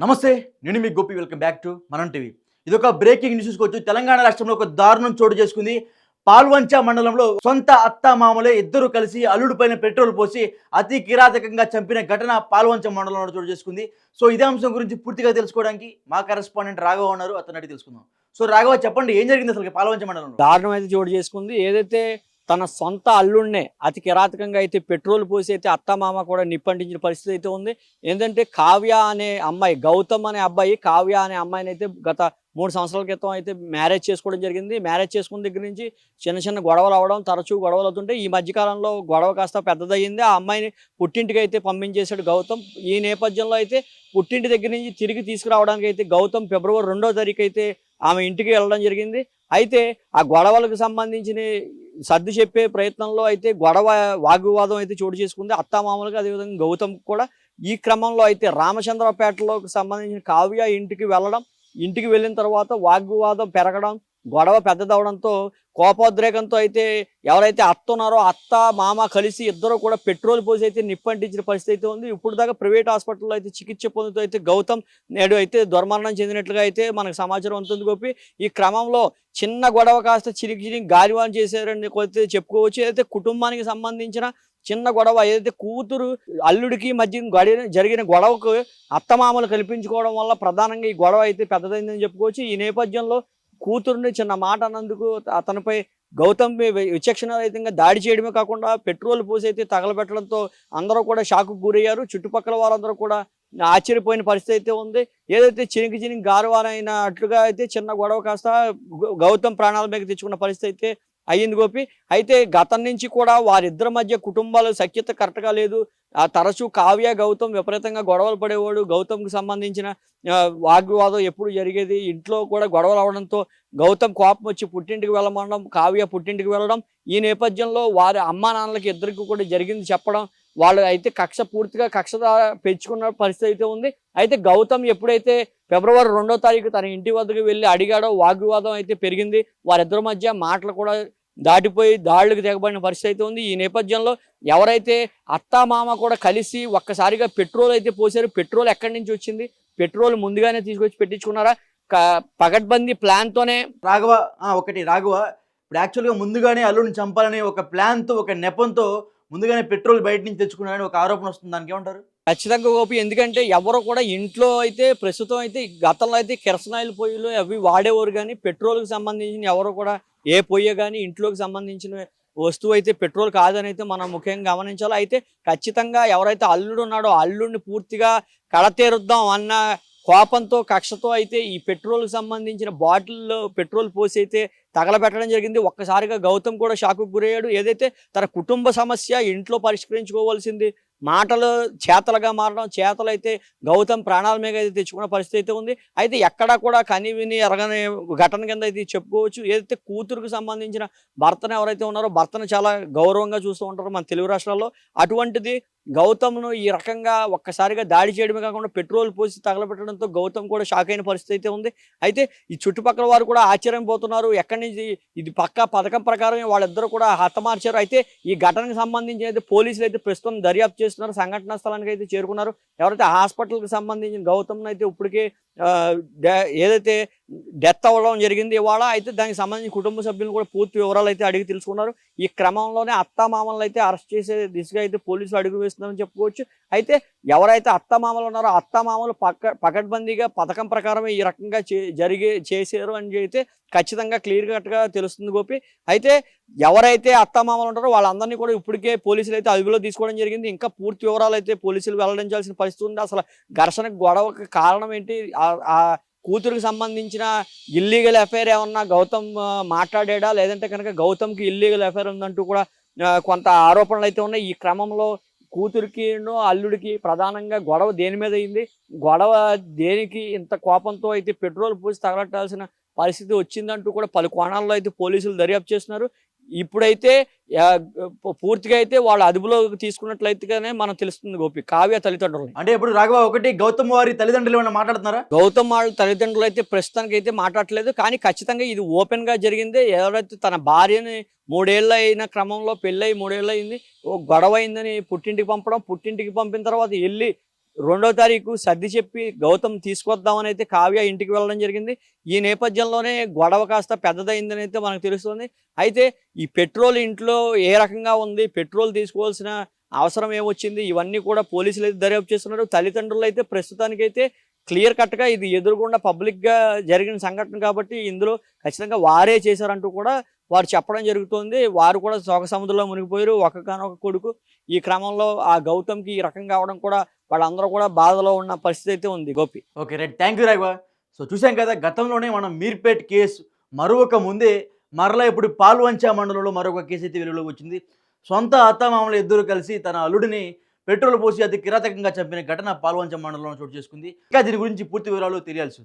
నమస్తే. నేను మీ Gopi. Welcome back to మనం టీవీ. ఇదొక బ్రేకింగ్ న్యూస్ చూసుకోవచ్చు. తెలంగాణ రాష్ట్రంలో ఒక దారుణం చోటు చేసుకుంది. పాల్వంచ మండలంలో సొంత అత్త మామలే ఇద్దరు కలిసి అల్లుడి పైన పెట్రోల్ పోసి అతి కిరాతకంగా చంపిన ఘటన పాల్వంచ మండలంలో చోటు చేసుకుంది. సో ఇదే అంశం గురించి పూర్తిగా తెలుసుకోవడానికి మా కరెస్పాండెంట్ రాఘవ ఉన్నారు. అతను అడిగి తెలుసుకుందాం. సో రాఘవ, చెప్పండి, ఏం జరిగింది అసలు పాల్వంచ మండలంలో? దారుణం అయితే చోటు చేసుకుంది. ఏదైతే తన సొంత అల్లుడినే అతి కిరాతకంగా అయితే పెట్రోల్ పోసి అయితే అత్తమామ కూడా నిప్పంటించిన పరిస్థితి అయితే ఉంది. ఏంటంటే కావ్య అనే అమ్మాయి, గౌతమ్ అనే అబ్బాయి కావ్య అనే అమ్మాయిని అయితే గత 3 సంవత్సరాల క్రితం అయితే మ్యారేజ్ చేసుకోవడం జరిగింది. మ్యారేజ్ చేసుకున్న దగ్గర నుంచి చిన్న చిన్న గొడవలు అవ్వడం, తరచూ గొడవలు అవుతుంటే ఈ మధ్యకాలంలో గొడవ కాస్త పెద్దదయ్యింది. ఆ అమ్మాయిని పుట్టింటికి అయితే పంపించేశాడు గౌతమ్. ఈ నేపథ్యంలో అయితే పుట్టింటి దగ్గర నుంచి తిరిగి తీసుకురావడానికి అయితే గౌతమ్ ఫిబ్రవరి 2వ తారీఖు అయితే ఆమె ఇంటికి వెళ్ళడం జరిగింది. అయితే ఆ గొడవలకు సంబంధించిన సర్ది చెప్పే ప్రయత్నంలో అయితే వాగ్వివాదం అయితే చోటు చేసుకుంది అత్తామామలుగా, అదేవిధంగా గౌతమ్ కూడా. ఈ క్రమంలో అయితే రామచంద్రపేటలోకి సంబంధించిన కావ్య ఇంటికి వెళ్ళిన తర్వాత వాగ్వివాదం పెరగడం, గొడవ పెద్దదవడంతో కోపోద్రేకంతో అయితే ఎవరైతే అత్త ఉన్నారో అత్త మామ కలిసి ఇద్దరు కూడా పెట్రోల్ పోసి అయితే నిప్పంటించిన పరిస్థితి అయితే ఉంది. ఇప్పుడు దాకా ప్రైవేట్ హాస్పిటల్లో అయితే చికిత్స పొందుతూ అయితే గౌతమ్ నేడు అయితే దుర్మరణం చెందినట్లుగా అయితే మనకు సమాచారం ఉంటుంది గోపి. ఈ క్రమంలో చిన్న గొడవ కాస్త చిరికి గాలివాన్ చేశారని కొద్దిగా చెప్పుకోవచ్చు. ఏదైతే కుటుంబానికి సంబంధించిన చిన్న గొడవ, ఏదైతే కూతురు అల్లుడికి మధ్య జరిగిన గొడవకు అత్తమామలు కల్పించుకోవడం వల్ల ప్రధానంగా ఈ గొడవ అయితే పెద్దదైందని చెప్పుకోవచ్చు. ఈ నేపథ్యంలో కూతురుని చిన్న మాట అన్నందుకు అతనిపై గౌతమ్ విచక్షణరహితంగా దాడి చేయడమే కాకుండా పెట్రోల్ పోసి అయితే తగలబెట్టడంతో అందరూ కూడా షాకు గురయ్యారు. చుట్టుపక్కల వారందరూ కూడా ఆశ్చర్యపోయిన పరిస్థితి అయితే ఉంది. ఏదైతే చినికి గారవారైనట్లుగా అయితే చిన్న గొడవ కాస్త గౌతమ్ ప్రాణాల మీద తెచ్చుకున్న పరిస్థితి అయితే అయ్యింది గోపి. అయితే గతం నుంచి కూడా వారిద్దరి మధ్య కుటుంబాల సఖ్యత కరెక్ట్గా లేదు. తరచూ కావ్య గౌతమ్ విపరీతంగా గొడవలు పడేవాడు. గౌతమ్కి సంబంధించిన వాగ్వివాదం ఎప్పుడు జరిగేది. ఇంట్లో కూడా గొడవలు అవడంతో గౌతమ్ కోపం వచ్చి పుట్టింటికి వెళ్ళమనడం, కావ్య పుట్టింటికి వెళ్ళడం. ఈ నేపథ్యంలో వారి అమ్మా నాన్నలకి ఇద్దరికి కూడా జరిగింది చెప్పడం, వాళ్ళు అయితే పూర్తిగా కక్ష పెంచుకున్న పరిస్థితి అయితే ఉంది. అయితే గౌతమ్ ఎప్పుడైతే ఫిబ్రవరి 2వ తారీఖు తన ఇంటి వద్దకు వెళ్ళి అడిగాడో వాగ్వివాదం అయితే పెరిగింది. వారిద్దరి మధ్య మాటలు కూడా దాటిపోయి దాడులకు తెగబడిన పరిస్థితి అయితే ఉంది. ఈ నేపథ్యంలో ఎవరైతే అత్తామామ కూడా కలిసి ఒక్కసారిగా పెట్రోల్ అయితే పోసారు. పెట్రోల్ ఎక్కడి నుంచి వచ్చింది? పెట్రోల్ ముందుగానే తీసుకొచ్చి పెట్టించుకున్నారా? పగడ్బందీ ప్లాన్తోనే రాఘవ, రాఘవ, ఇప్పుడు యాక్చువల్గా ముందుగానే అల్లుడిని చంపాలని ఒక ప్లాన్తో, ఒక నెపంతో ముందుగానే పెట్రోల్ బయట నుంచి తెచ్చుకున్నారని ఒక ఆరోపణ వస్తుంది. దానికి ఏమంటారు? ఖచ్చితంగా గోపి. ఎందుకంటే ఎవరు కూడా ఇంట్లో అయితే ప్రస్తుతం అయితే గతంలో అయితే కిరసనాయిల్ పొయ్యిలు అవి వాడేవారు, కానీ పెట్రోల్కి సంబంధించిన ఎవరు కూడా ఏ పొయ్యి కానీ ఇంట్లోకి సంబంధించిన వస్తువు అయితే పెట్రోల్ కాదని అయితే మనం ముఖ్యంగా గమనించాలి. అయితే ఖచ్చితంగా ఎవరైతే అల్లుడు ఉన్నాడో అల్లుడిని పూర్తిగా కడతేరుద్దాం అన్న కోపంతో, కక్షతో అయితే ఈ పెట్రోల్కి సంబంధించిన బాటిల్లో పెట్రోల్ పోసి అయితే తగలబెట్టడం జరిగింది. ఒక్కసారిగా గౌతమ్ కూడా షాకుకు గురయ్యాడు. ఏదైతే తన కుటుంబ సమస్య ఇంట్లో పరిష్కరించుకోవాల్సింది మాటలు చేతలుగా మారడం, చేతలు అయితే గౌతమ్ ప్రాణాల మీద అయితే తెచ్చుకున్న పరిస్థితి అయితే ఉంది. అయితే ఎక్కడా కూడా కని విని ఎరగని ఘటన కింద అయితే చెప్పుకోవచ్చు. ఏదైతే కూతురుకు సంబంధించిన భర్తను ఎవరైతే ఉన్నారో భర్తను చాలా గౌరవంగా చూస్తూ ఉంటారో మన తెలుగు రాష్ట్రాల్లో, అటువంటిది గౌతమ్ను ఈ రకంగా ఒక్కసారిగా దాడి చేయడమే కాకుండా పెట్రోల్ పోసి తగలబెట్టడంతో గౌతమ్ కూడా షాక్ అయిన పరిస్థితి అయితే ఉంది. అయితే ఈ చుట్టుపక్కల వారు కూడా ఆశ్చర్యపోతున్నారు. ఎక్కడి నుంచి ఇది పక్కా పథకం ప్రకారమే వాళ్ళిద్దరూ కూడా హతమార్చారు. అయితే ఈ ఘటనకు సంబంధించి అయితే పోలీసులు అయితే ప్రస్తుతం దర్యాప్తు చేస్తున్నారు. సంఘటనా స్థలానికి అయితే చేరుకున్నారు. ఎవరైతే హాస్పిటల్కి సంబంధించిన గౌతమ్ను అయితే ఇప్పటికే ఏదైతే డెత్ అవ్వడం జరిగింది ఇవాళ, అయితే దానికి సంబంధించిన కుటుంబ సభ్యులను కూడా పూర్తి వివరాలు అయితే అడిగి తెలుసుకున్నారు. ఈ క్రమంలోనే అత్తామామలను అయితే అరెస్ట్ చేసే దిశగా అయితే పోలీసులు అడుగు వేస్తున్నారని చెప్పుకోవచ్చు. అయితే ఎవరైతే అత్తామామలు ఉన్నారో అత్తామామలు పకడ్బందీగా పథకం ప్రకారమే ఈ రకంగా చేశారు అని అయితే ఖచ్చితంగా క్లియర్ కట్గా తెలుస్తుంది గోపి. అయితే ఎవరైతే అత్తామామలు ఉంటారో వాళ్ళందరినీ కూడా ఇప్పటికే పోలీసులు అయితే అదుపులో తీసుకోవడం జరిగింది. ఇంకా పూర్తి వివరాలు అయితే పోలీసులు వెల్లడించాల్సిన పరిస్థితి ఉంది. అసలు ఘర్షణకు గొడవకి కారణం ఏంటి, ఆ కూతురికి సంబంధించిన ఇల్లీగల్ అఫైర్ ఏమన్నా గౌతమ్ మాట్లాడా, లేదంటే కనుక గౌతమ్కి ఇల్లీగల్ అఫైర్ ఉందంటూ కూడా కొంత ఆరోపణలు అయితే ఉన్నాయి. ఈ క్రమంలో కూతురికి అల్లుడికి ప్రధానంగా గొడవ దేని మీద అయింది, గొడవ దేనికి ఇంత కోపంతో అయితే పెట్రోల్ పోసి తగలట్టాల్సిన పరిస్థితి వచ్చిందంటూ కూడా పలు కోణాల్లో అయితే పోలీసులు దర్యాప్తు చేస్తున్నారు. ఇప్పుడైతే పూర్తిగా అయితే వాళ్ళు అదుపులోకి తీసుకున్నట్లయితేనే మనం తెలుస్తుంది గోపి కావ్య తల్లిదండ్రులు. అంటే ఇప్పుడు రాఘవ, గౌతమ్ వారి తల్లిదండ్రులు ఏమైనా మాట్లాడుతున్నారా? గౌతమ్ వాళ్ళ తల్లిదండ్రులు అయితే ప్రస్తుతానికి అయితే మాట్లాడలేదు, కానీ ఖచ్చితంగా ఇది ఓపెన్ గా జరిగింది. ఎవరైతే తన భార్యని 3 ఏళ్ళు అయిన క్రమంలో పెళ్ళై 3 ఏళ్ళు అయింది, గొడవ అయిందని పుట్టింటికి పంపడం, పుట్టింటికి పంపిన తర్వాత వెళ్ళి 2వ తారీఖు సర్ది చెప్పి గౌతమ్ తీసుకొద్దామని అయితే కావ్య ఇంటికి వెళ్ళడం జరిగింది. ఈ నేపథ్యంలోనే గొడవ కాస్త పెద్దదైందని అయితే మనకు తెలుస్తుంది. అయితే ఈ పెట్రోల్ ఇంట్లో ఏ రకంగా ఉంది, పెట్రోల్ తీసుకోవాల్సిన అవసరం ఏమొచ్చింది, ఇవన్నీ కూడా పోలీసులు అయితే దర్యాప్తు చేస్తున్నారు. తల్లిదండ్రులు అయితే ప్రస్తుతానికైతే క్లియర్ కట్గా ఇది ఎదురుగుండా పబ్లిక్గా జరిగిన సంఘటన కాబట్టి ఇందులో ఖచ్చితంగా వారే చేశారంటూ కూడా వారు చెప్పడం జరుగుతుంది. వారు కూడా శోక సముద్రంలో మునిగిపోయారు. ఒక్కగానొక కొడుకు. ఈ క్రమంలో ఆ గౌతమ్కి ఈ రకంగా అవడం కూడా వాళ్ళందరూ కూడా బాధలో ఉన్న పరిస్థితి అయితే ఉంది. Gopi. Okay right, thank you Raghava. So చూసాం కదా, గతంలోనే మనం మీర్పేట్ కేసు మరొక ముందే మరలా ఇప్పుడు పాల్వంచ మండలంలో మరొక కేసు అయితే వెలుగులోకి వచ్చింది. సొంత అత్తమామలు ఇద్దరు కలిసి తన అల్లుడిని పెట్రోల్ పోసి అతి కిరాతకంగా చంపిన ఘటన పాల్వంచ మండలంలో చోటు చేసుకుంది. ఇంకా దీని గురించి పూర్తి వివరాలు తెలియాల్సి ఉంది.